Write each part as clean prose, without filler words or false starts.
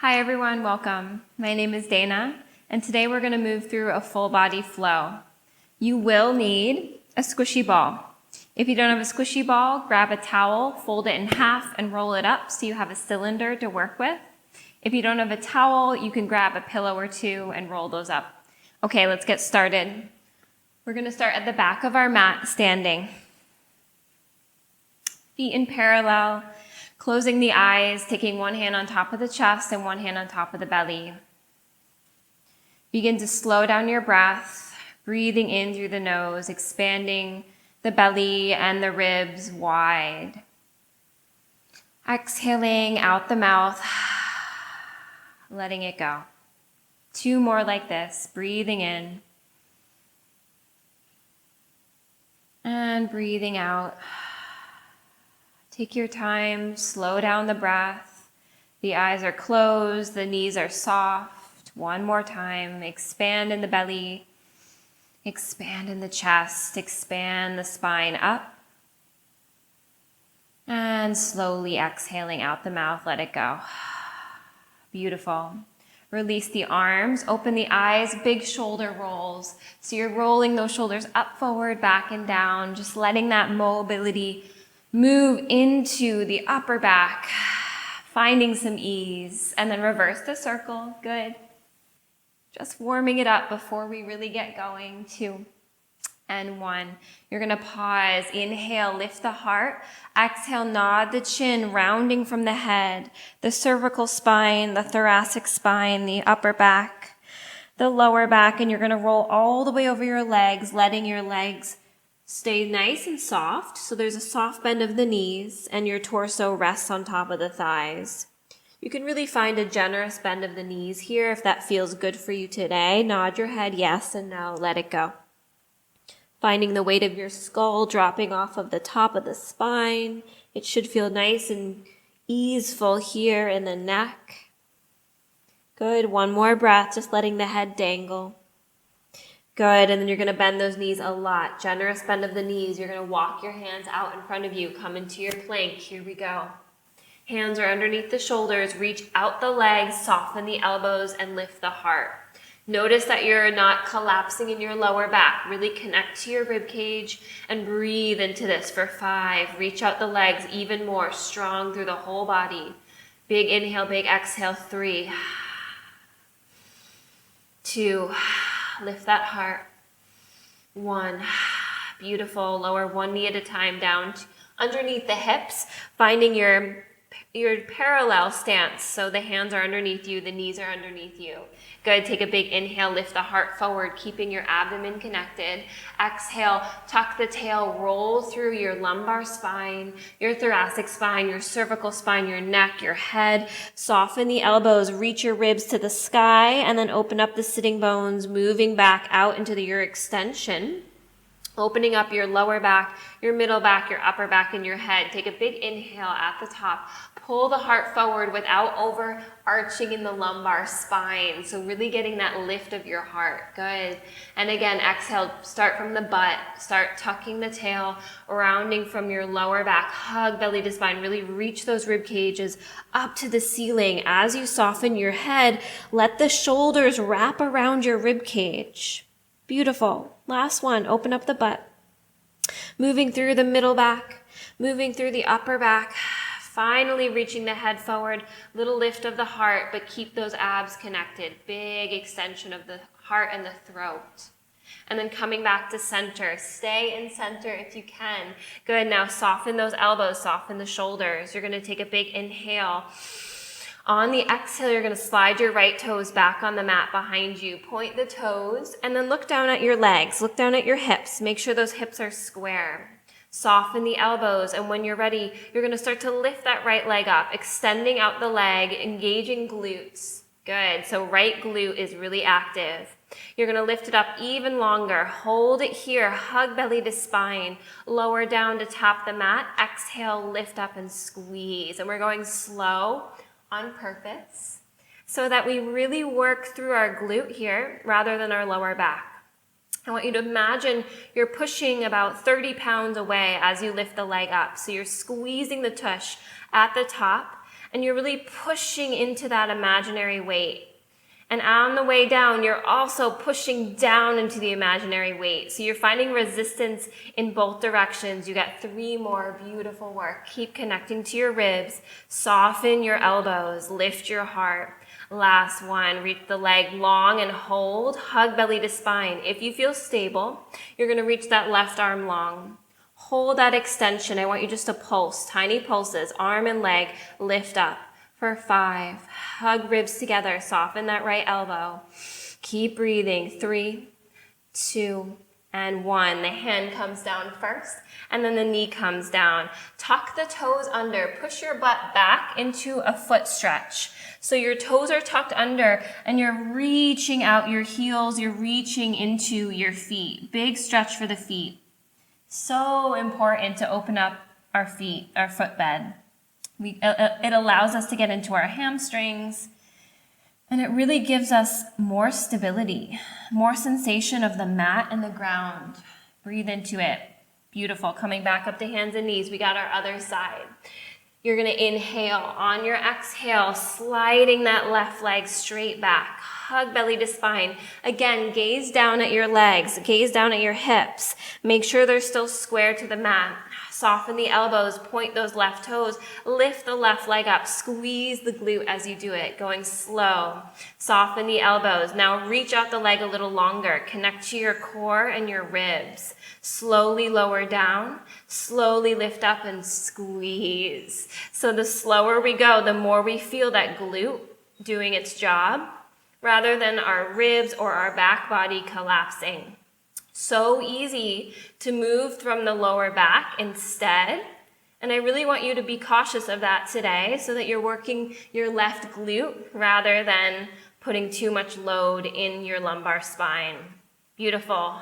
Hi everyone, welcome. My name is Dana, and today we're going to move through a full body flow. You will need a squishy ball. If you don't have a squishy ball, grab a towel, fold it in half, and roll it up so you have a cylinder to work with. If you don't have a towel, you can grab a pillow or two and roll those up. Okay, let's get started. We're going to start at the back of our mat, standing. Feet in parallel. Closing the eyes, taking one hand on top of the chest and one hand on top of the belly. Begin to slow down your breath, breathing in through the nose, expanding the belly and the ribs wide. Exhaling out the mouth, letting it go. 2 more like this, breathing in and breathing out. Take your time, slow down the breath. The eyes are closed, the knees are soft. 1 more time, expand in the belly, expand in the chest, expand the spine up. And slowly exhaling out the mouth, let it go. Beautiful. Release the arms, open the eyes, big shoulder rolls. So you're rolling those shoulders up, forward, back, and down, just letting that mobility move into the upper back, finding some ease, and then reverse the circle. Good. Just warming it up before we really get going. 2 and 1. You're going to pause. Inhale, lift the heart. Exhale, nod the chin, rounding from the head, the cervical spine, the thoracic spine, the upper back, the lower back, and you're going to roll all the way over your legs, letting your legs stay nice and soft, so there's a soft bend of the knees and your torso rests on top of the thighs. You can really find a generous bend of the knees here if that feels good for you today. Nod your head yes and no, let it go. Finding the weight of your skull dropping off of the top of the spine. It should feel nice and easeful here in the neck. Good, 1 more breath, just letting the head dangle. Good, and then you're going to bend those knees a lot. Generous bend of the knees. You're going to walk your hands out in front of you. Come into your plank. Here we go. Hands are underneath the shoulders. Reach out the legs, soften the elbows, and lift the heart. Notice that you're not collapsing in your lower back. Really connect to your rib cage and breathe into this for 5. Reach out the legs even more, strong through the whole body. Big inhale, big exhale. 3, 2, lift that heart. 1. Beautiful. Lower 1 knee at a time down underneath the hips, finding your parallel stance. So the hands are underneath you, the knees are underneath you. Good. Take a big inhale, lift the heart forward, keeping your abdomen connected. Exhale, tuck the tail, roll through your lumbar spine, your thoracic spine, your cervical spine, your neck, your head. Soften the elbows, reach your ribs to the sky, and then open up the sitting bones, moving back out into your extension. Opening up your lower back, your middle back, your upper back, and your head. Take a big inhale at the top. Pull the heart forward without overarching in the lumbar spine. So really getting that lift of your heart. Good. And again, exhale, start from the butt. Start tucking the tail, rounding from your lower back. Hug belly to spine. Really reach those rib cages up to the ceiling. As you soften your head, let the shoulders wrap around your rib cage. Beautiful. Last one, open up the butt. Moving through the middle back, moving through the upper back, finally reaching the head forward, little lift of the heart, but keep those abs connected. Big extension of the heart and the throat. And then coming back to center. Stay in center if you can. Good, now soften those elbows, soften the shoulders. You're going to take a big inhale. On the exhale, you're going to slide your right toes back on the mat behind you. Point the toes and then look down at your legs. Look down at your hips. Make sure those hips are square. Soften the elbows, and when you're ready, you're going to start to lift that right leg up, extending out the leg, engaging glutes. Good. So right glute is really active. You're going to lift it up even longer. Hold it here. Hug belly to spine. Lower down to tap the mat. Exhale, lift up and squeeze. And we're going slow on purpose so that we really work through our glute here rather than our lower back. I want you to imagine you're pushing about 30 pounds away as you lift the leg up. So you're squeezing the tush at the top and you're really pushing into that imaginary weight. And on the way down, you're also pushing down into the imaginary weight. So you're finding resistance in both directions. You got 3 more, beautiful work. Keep connecting to your ribs, soften your elbows, lift your heart. Last one, reach the leg long and hold, hug belly to spine. If you feel stable, you're gonna reach that left arm long. Hold that extension. I want you just to pulse, tiny pulses, arm and leg, lift up. For 5, hug ribs together, soften that right elbow. Keep breathing, 3, 2, and 1. The hand comes down first, and then the knee comes down. Tuck the toes under, push your butt back into a foot stretch. So your toes are tucked under, and you're reaching out your heels, you're reaching into your feet. Big stretch for the feet. So important to open up our feet, our footbed. It allows us to get into our hamstrings, and it really gives us more stability, more sensation of the mat and the ground. Breathe into it. Beautiful. Coming back up to hands and knees. We got our other side. You're going to inhale. On your exhale, sliding that left leg straight back. Hug belly to spine. Again, gaze down at your legs. Gaze down at your hips. Make sure they're still square to the mat. Soften the elbows, point those left toes, lift the left leg up, squeeze the glute as you do it, going slow. Soften the elbows. Now reach out the leg a little longer. Connect to your core and your ribs. Slowly lower down, slowly lift up and squeeze. So the slower we go, the more we feel that glute doing its job, rather than our ribs or our back body collapsing. So easy to move from the lower back instead. And I really want you to be cautious of that today so that you're working your left glute rather than putting too much load in your lumbar spine. Beautiful.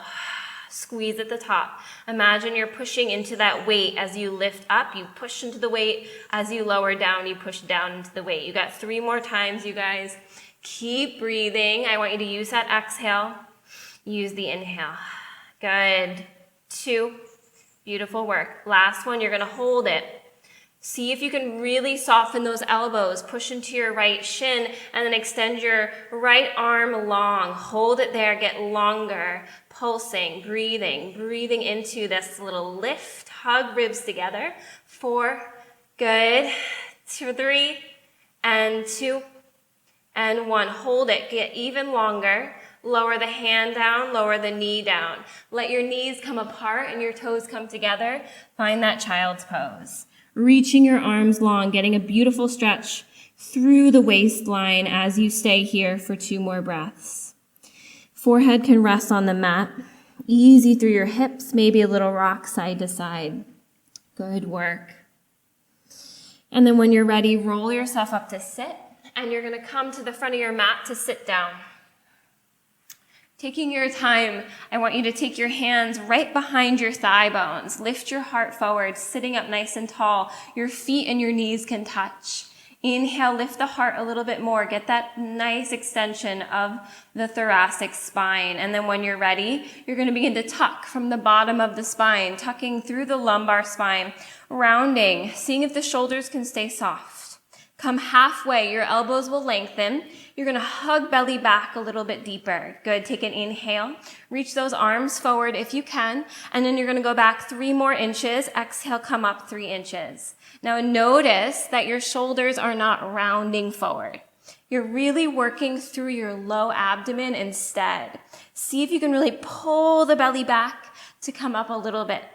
Squeeze at the top. Imagine you're pushing into that weight as you lift up. You push into the weight. As you lower down, you push down into the weight. You got 3 more times, you guys. Keep breathing. I want you to use that exhale. Use the inhale. Good. 2. Beautiful work. Last one, you're going to hold it. See if you can really soften those elbows. Push into your right shin and then extend your right arm long. Hold it there. Get longer. Pulsing. Breathing into this little lift. Hug ribs together. 4. Good. 3 and 2 and 1. Hold it. Get even longer. Lower the hand down, lower the knee down. Let your knees come apart and your toes come together. Find that child's pose. Reaching your arms long, getting a beautiful stretch through the waistline as you stay here for 2 more breaths. Forehead can rest on the mat. Easy through your hips, maybe a little rock side to side. Good work. And then when you're ready, roll yourself up to sit, and you're going to come to the front of your mat to sit down. Taking your time, I want you to take your hands right behind your thigh bones. Lift your heart forward, sitting up nice and tall. Your feet and your knees can touch. Inhale, lift the heart a little bit more. Get that nice extension of the thoracic spine. And then when you're ready, you're going to begin to tuck from the bottom of the spine, tucking through the lumbar spine, rounding, seeing if the shoulders can stay soft. Come halfway, your elbows will lengthen. You're going to hug belly back a little bit deeper. Good. Take an inhale. Reach those arms forward if you can. And then you're going to go back 3 more inches. Exhale, come up 3 inches. Now notice that your shoulders are not rounding forward. You're really working through your low abdomen instead. See if you can really pull the belly back to come up a little bit.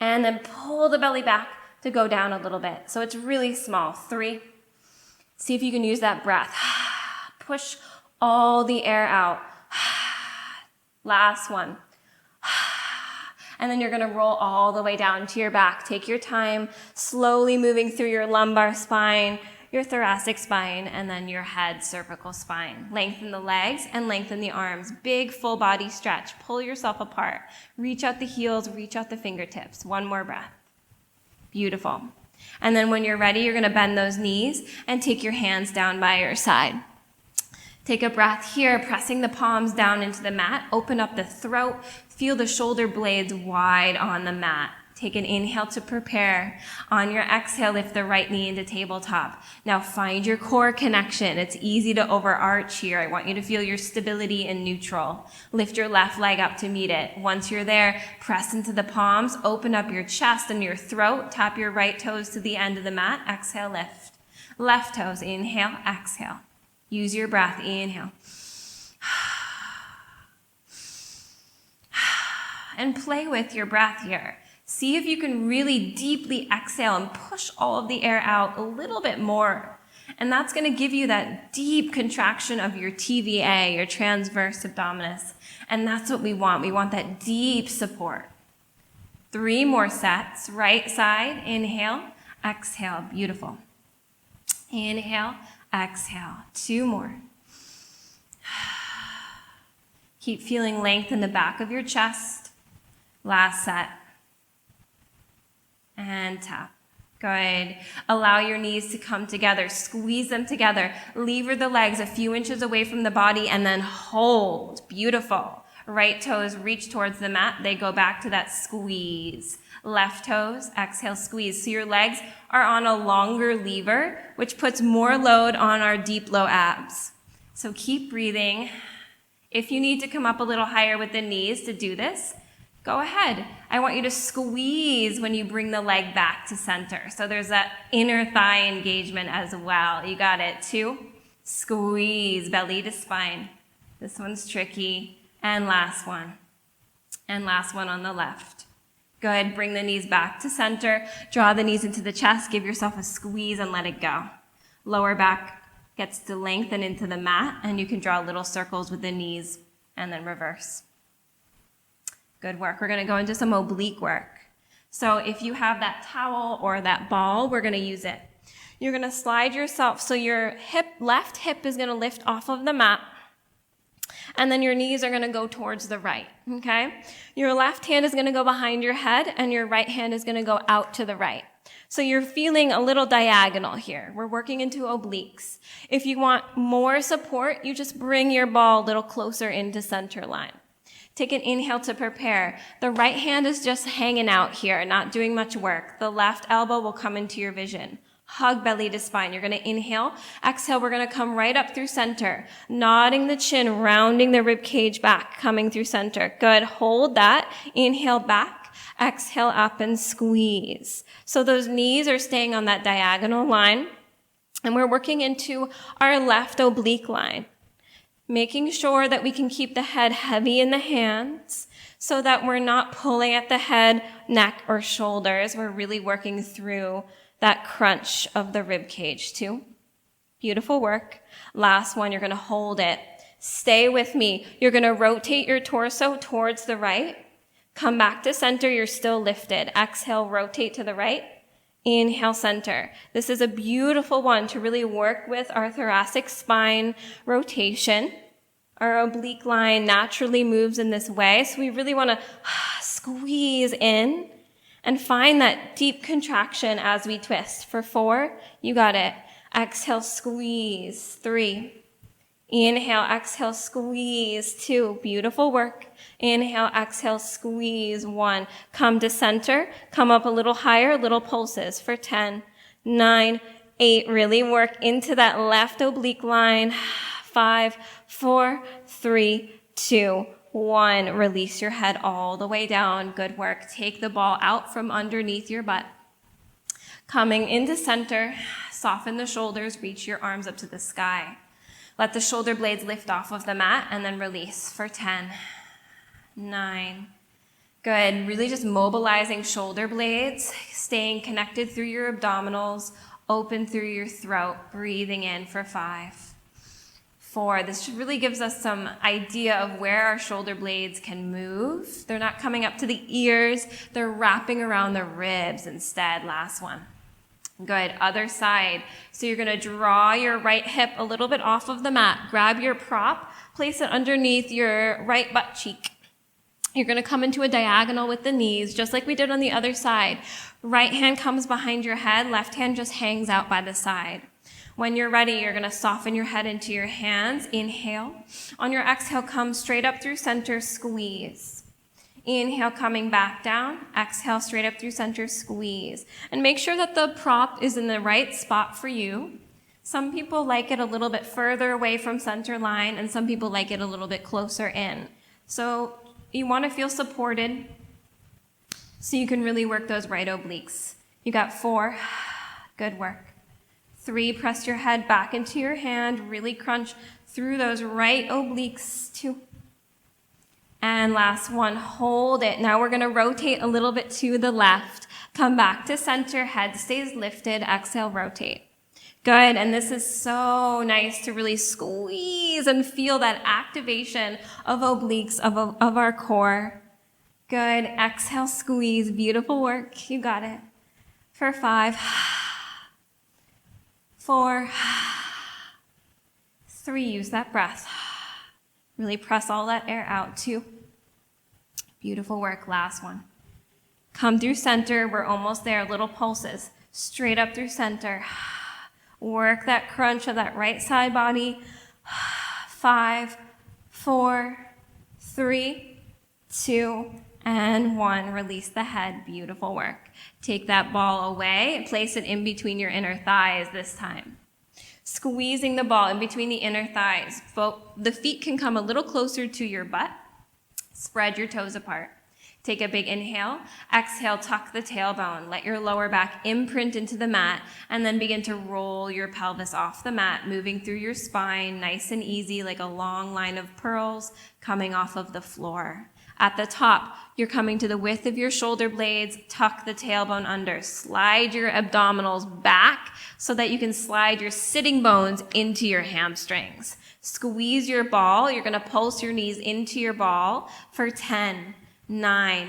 And then pull the belly back to go down a little bit. So it's really small. 3. See if you can use that breath. Push all the air out. Last one. And then you're going to roll all the way down to your back. Take your time, slowly moving through your lumbar spine, your thoracic spine, and then your head, cervical spine. Lengthen the legs and lengthen the arms. Big full body stretch. Pull yourself apart. Reach out the heels, reach out the fingertips. 1 more breath. Beautiful. And then when you're ready, you're going to bend those knees and take your hands down by your side. Take a breath here, pressing the palms down into the mat. Open up the throat. Feel the shoulder blades wide on the mat. Take an inhale to prepare. On your exhale, lift the right knee into tabletop. Now find your core connection. It's easy to overarch here. I want you to feel your stability in neutral. Lift your left leg up to meet it. Once you're there, press into the palms, open up your chest and your throat. Tap your right toes to the end of the mat. Exhale, lift. Left toes, inhale, exhale. Use your breath, inhale. And play with your breath here. See if you can really deeply exhale and push all of the air out a little bit more. And that's going to give you that deep contraction of your TVA, your transverse abdominis. And that's what we want. We want that deep support. 3 more sets. Right side, inhale, exhale. Beautiful. Inhale, exhale. 2 more. Keep feeling length in the back of your chest. Last set. And tap. Good. Allow your knees to come together. Squeeze them together. Lever the legs a few inches away from the body and then hold. Beautiful. Right toes reach towards the mat. They go back to that squeeze. Left toes, exhale, squeeze. So your legs are on a longer lever, which puts more load on our deep low abs. So keep breathing. If you need to come up a little higher with the knees to do this, go ahead. I want you to squeeze when you bring the leg back to center. So there's that inner thigh engagement as well. You got it. 2, squeeze, belly to spine. This one's tricky. And last one. And last one on the left. Good. Bring the knees back to center. Draw the knees into the chest. Give yourself a squeeze and let it go. Lower back gets to lengthen into the mat, and you can draw little circles with the knees and then reverse. Good work. We're going to go into some oblique work. So if you have that towel or that ball, we're going to use it. You're going to slide yourself so your left hip is going to lift off of the mat, and then your knees are going to go towards the right, okay? Your left hand is going to go behind your head, and your right hand is going to go out to the right. So you're feeling a little diagonal here. We're working into obliques. If you want more support, you just bring your ball a little closer into center line. Take an inhale to prepare. The right hand is just hanging out here, not doing much work. The left elbow will come into your vision. Hug belly to spine. You're going to inhale. Exhale, we're going to come right up through center. Nodding the chin, rounding the rib cage back, coming through center. Good. Hold that. Inhale back. Exhale up and squeeze. So those knees are staying on that diagonal line. And we're working into our left oblique line. Making sure that we can keep the head heavy in the hands so that we're not pulling at the head, neck, or shoulders. We're really working through that crunch of the rib cage too. Beautiful work. Last one, you're going to hold it. Stay with me. You're going to rotate your torso towards the right. Come back to center. You're still lifted. Exhale, rotate to the right. Inhale, center. This is a beautiful one to really work with our thoracic spine rotation. Our oblique line naturally moves in this way, so we really want to squeeze in and find that deep contraction as we twist. For 4, you got it. Exhale, squeeze. 3. Inhale, exhale, squeeze. 2. Beautiful work. Inhale, exhale, squeeze. 1. Come to center. Come up a little higher, little pulses for 10, 9, 8. Really work into that left oblique line. 5, 4, 3, 2, 1. Release your head all the way down. Good work. Take the ball out from underneath your butt. Coming into center, soften the shoulders, reach your arms up to the sky. Let the shoulder blades lift off of the mat and then release for 10, 9. Good. Really just mobilizing shoulder blades, staying connected through your abdominals, open through your throat, breathing in for 5, 4. This really gives us some idea of where our shoulder blades can move. They're not coming up to the ears. They're wrapping around the ribs instead. Last one. Good. Other side. So you're going to draw your right hip a little bit off of the mat. Grab your prop. Place it underneath your right butt cheek. You're going to come into a diagonal with the knees, just like we did on the other side. Right hand comes behind your head. Left hand just hangs out by the side. When you're ready, you're going to soften your head into your hands. Inhale. On your exhale, come straight up through center. Squeeze. Inhale, coming back down. Exhale, straight up through center, squeeze. And make sure that the prop is in the right spot for you. Some people like it a little bit further away from center line, and some people like it a little bit closer in. So you want to feel supported so you can really work those right obliques. You got 4. Good work. 3, press your head back into your hand. Really crunch through those right obliques. 2. And last one, hold it. Now we're going to rotate a little bit to the left. Come back to center, head stays lifted. Exhale, rotate. Good, and this is so nice to really squeeze and feel that activation of obliques, of our core. Good, exhale, squeeze, beautiful work, you got it. For 5, 4, 3, use that breath. Really press all that air out. 2, beautiful work, last one. Come through center, we're almost there, little pulses. Straight up through center. Work that crunch of that right side body. 5, 4, 3, 2, and 1. Release the head. Beautiful work. Take that ball away and place it in between your inner thighs this time. Squeezing the ball in between the inner thighs. The feet can come a little closer to your butt. Spread your toes apart. Take a big inhale. Exhale, tuck the tailbone. Let your lower back imprint into the mat, and then begin to roll your pelvis off the mat, moving through your spine, nice and easy, like a long line of pearls coming off of the floor. At the top, you're coming to the width of your shoulder blades. Tuck the tailbone under. Slide your abdominals back so that you can slide your sitting bones into your hamstrings. Squeeze your ball. You're going to pulse your knees into your ball for 10, 9,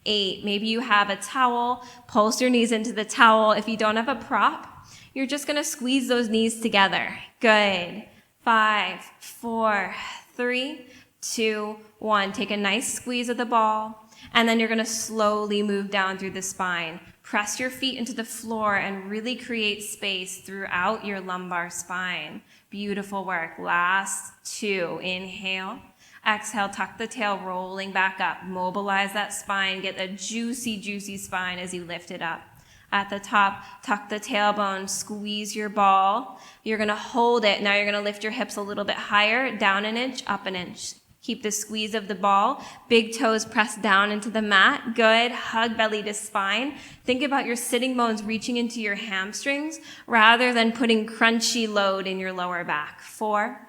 8. Maybe you have a towel. Pulse your knees into the towel. If you don't have a prop, you're just going to squeeze those knees together. Good. 5, 4, 3, 2, 1. Take a nice squeeze of the ball, and then you're going to slowly move down through the spine. Press your feet into the floor and really create space throughout your lumbar spine. Beautiful work. Last 2. Inhale. Exhale, tuck the tail, rolling back up. Mobilize that spine. Get a juicy, juicy spine as you lift it up. At the top, tuck the tailbone, squeeze your ball. You're going to hold it. Now you're going to lift your hips a little bit higher, down an inch, up an inch. Keep the squeeze of the ball. Big toes press down into the mat. Good. Hug belly to spine. Think about your sitting bones reaching into your hamstrings rather than putting crunchy load in your lower back. 4,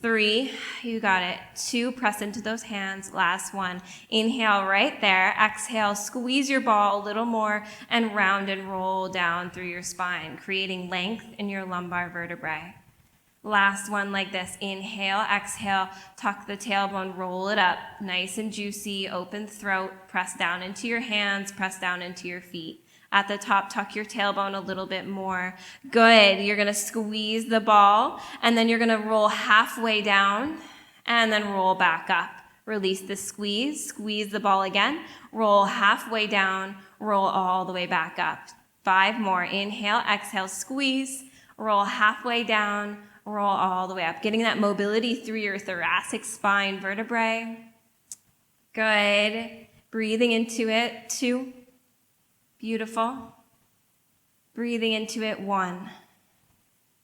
3, you got it. 2, press into those hands. Last 1. Inhale right there. Exhale, squeeze your ball a little more and round and roll down through your spine, creating length in your lumbar vertebrae. Last one like this. Inhale, exhale, tuck the tailbone, roll it up. Nice and juicy, open throat. Press down into your hands, press down into your feet. At the top, tuck your tailbone a little bit more. Good. You're going to squeeze the ball, and then you're going to roll halfway down, and then roll back up. Release the squeeze. Squeeze the ball again. Roll halfway down. Roll all the way back up. 5 more. Inhale, exhale, squeeze. Roll halfway down. Roll all the way up. Getting that mobility through your thoracic spine vertebrae. Good. Breathing into it. 2. Beautiful. Breathing into it. 1.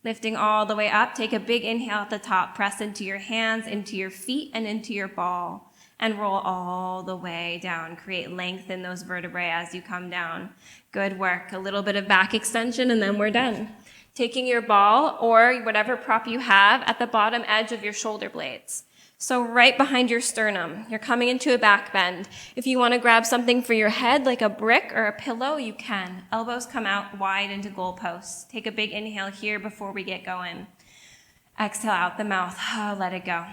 Lifting all the way up. Take a big inhale at the top. Press into your hands, into your feet, and into your ball. And roll all the way down. Create length in those vertebrae as you come down. Good work. A little bit of back extension, and then we're done. Taking your ball or whatever prop you have at the bottom edge of your shoulder blades. So right behind your sternum, you're coming into a back bend. If you want to grab something for your head, like a brick or a pillow, you can. Elbows come out wide into goalposts. Take a big inhale here before we get going. Exhale out the mouth. Oh, let it go.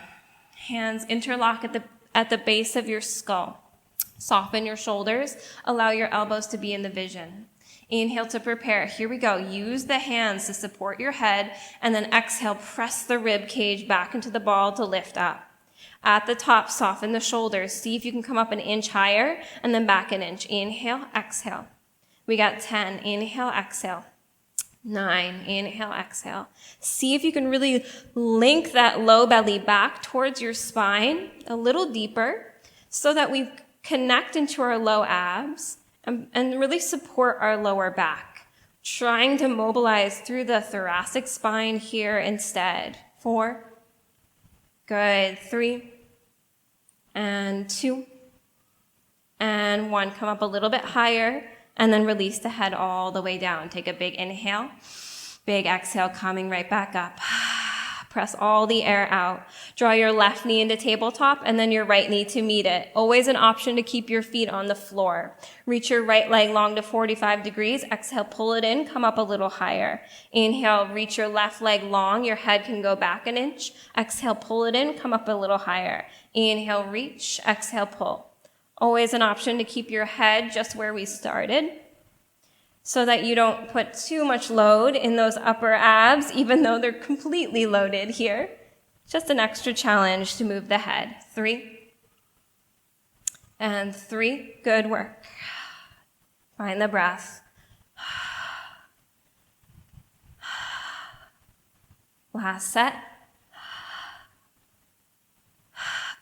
Hands interlock at the base of your skull. Soften your shoulders. Allow your elbows to be in the vision. Inhale to prepare. Here we go. Use the hands to support your head, and then exhale, press the rib cage back into the ball to lift up. At the top, soften the shoulders. See if you can come up an inch higher, and then back an inch. Inhale, exhale. We got 10. Inhale, exhale. 9. Inhale, exhale. See if you can really link that low belly back towards your spine a little deeper so that we connect into our low abs and really support our lower back, trying to mobilize through the thoracic spine here instead. 4, good, 3, and 2, and 1. Come up a little bit higher, and then release the head all the way down. Take a big inhale, big exhale, coming right back up. Press all the air out. Draw your left knee into tabletop and then your right knee to meet it. Always an option to keep your feet on the floor. Reach your right leg long to 45 degrees. Exhale, pull it in, come up a little higher. Inhale, reach your left leg long. Your head can go back an inch. Exhale, pull it in, come up a little higher. Inhale, reach. Exhale, pull. Always an option to keep your head just where we started, so that you don't put too much load in those upper abs, even though they're completely loaded here. Just an extra challenge to move the head. 3, and 3. Good work. Find the breath. Last set.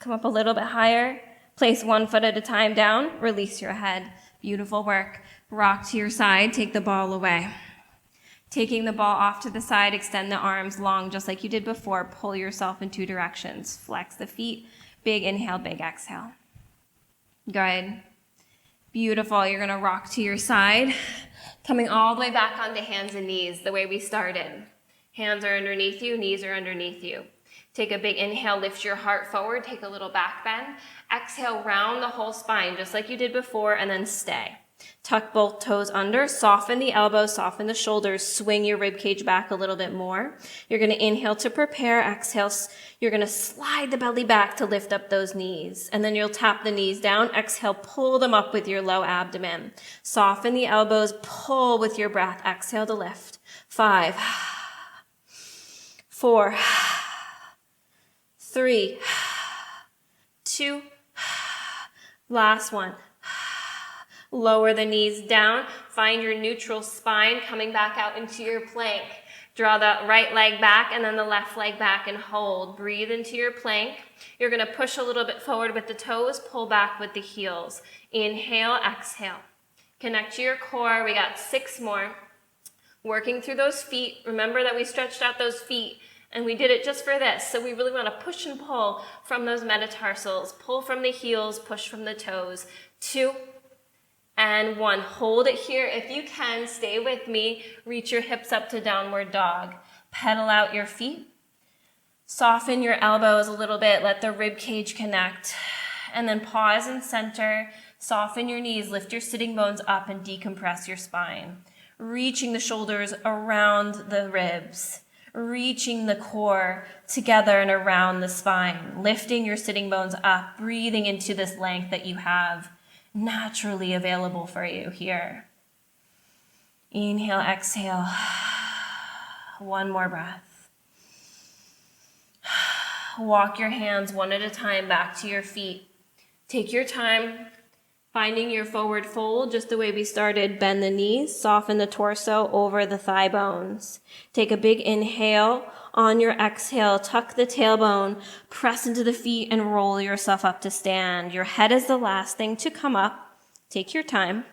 Come up a little bit higher. Place one foot at a time down. Release your head. Beautiful work. Rock to your side, take the ball away. Taking the ball off to the side, extend the arms long just like you did before. Pull yourself in 2 directions. Flex the feet. Big inhale, big exhale. Good. Beautiful. You're going to rock to your side, coming all the way back onto hands and knees the way we started. Hands are underneath you, knees are underneath you. Take a big inhale, lift your heart forward, take a little back bend. Exhale, round the whole spine just like you did before, and then stay. Tuck both toes under, soften the elbows, soften the shoulders, swing your rib cage back a little bit more. You're going to inhale to prepare, exhale, you're going to slide the belly back to lift up those knees. And then you'll tap the knees down, exhale, pull them up with your low abdomen. Soften the elbows, pull with your breath, exhale to lift. 5, 4, 3, 2, last one. Lower the knees down, find your neutral spine coming back out into your plank. Draw the right leg back and then the left leg back and hold. Breathe into your plank. You're going to push a little bit forward with the toes, pull back with the heels. Inhale, exhale. Connect to your core. We got 6 more. Working through those feet. Remember that we stretched out those feet and we did it just for this. So we really want to push and pull from those metatarsals. Pull from the heels, push from the toes. 2, and 1. Hold it here. If you can, stay with me. Reach your hips up to downward dog. Pedal out your feet. Soften your elbows a little bit. Let the rib cage connect. And then pause and center. Soften your knees. Lift your sitting bones up and decompress your spine. Reaching the shoulders around the ribs. Reaching the core together and around the spine. Lifting your sitting bones up. Breathing into this length that you have naturally available for you here. Inhale, exhale. 1 more breath. Walk your hands one at a time back to your feet. Take your time finding your forward fold just the way we started. Bend the knees, soften the torso over the thigh bones. Take a big inhale. On your exhale, tuck the tailbone, press into the feet, and roll yourself up to stand. Your head is the last thing to come up. Take your time.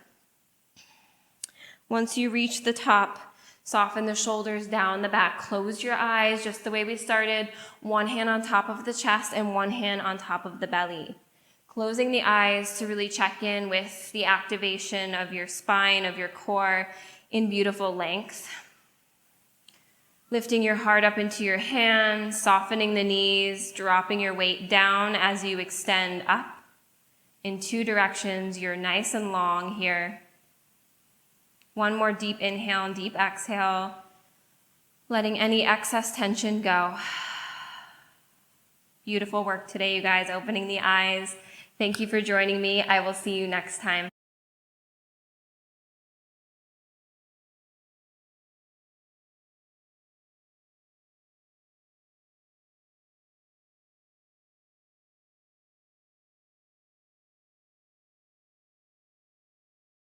Once you reach the top, soften the shoulders down the back. Close your eyes just the way we started. 1 hand on top of the chest and 1 hand on top of the belly. Closing the eyes to really check in with the activation of your spine, of your core in beautiful length. Lifting your heart up into your hands, softening the knees, dropping your weight down as you extend up in 2 directions. You're nice and long here. 1 more deep inhale and deep exhale, letting any excess tension go. Beautiful work today, you guys, opening the eyes. Thank you for joining me. I will see you next time.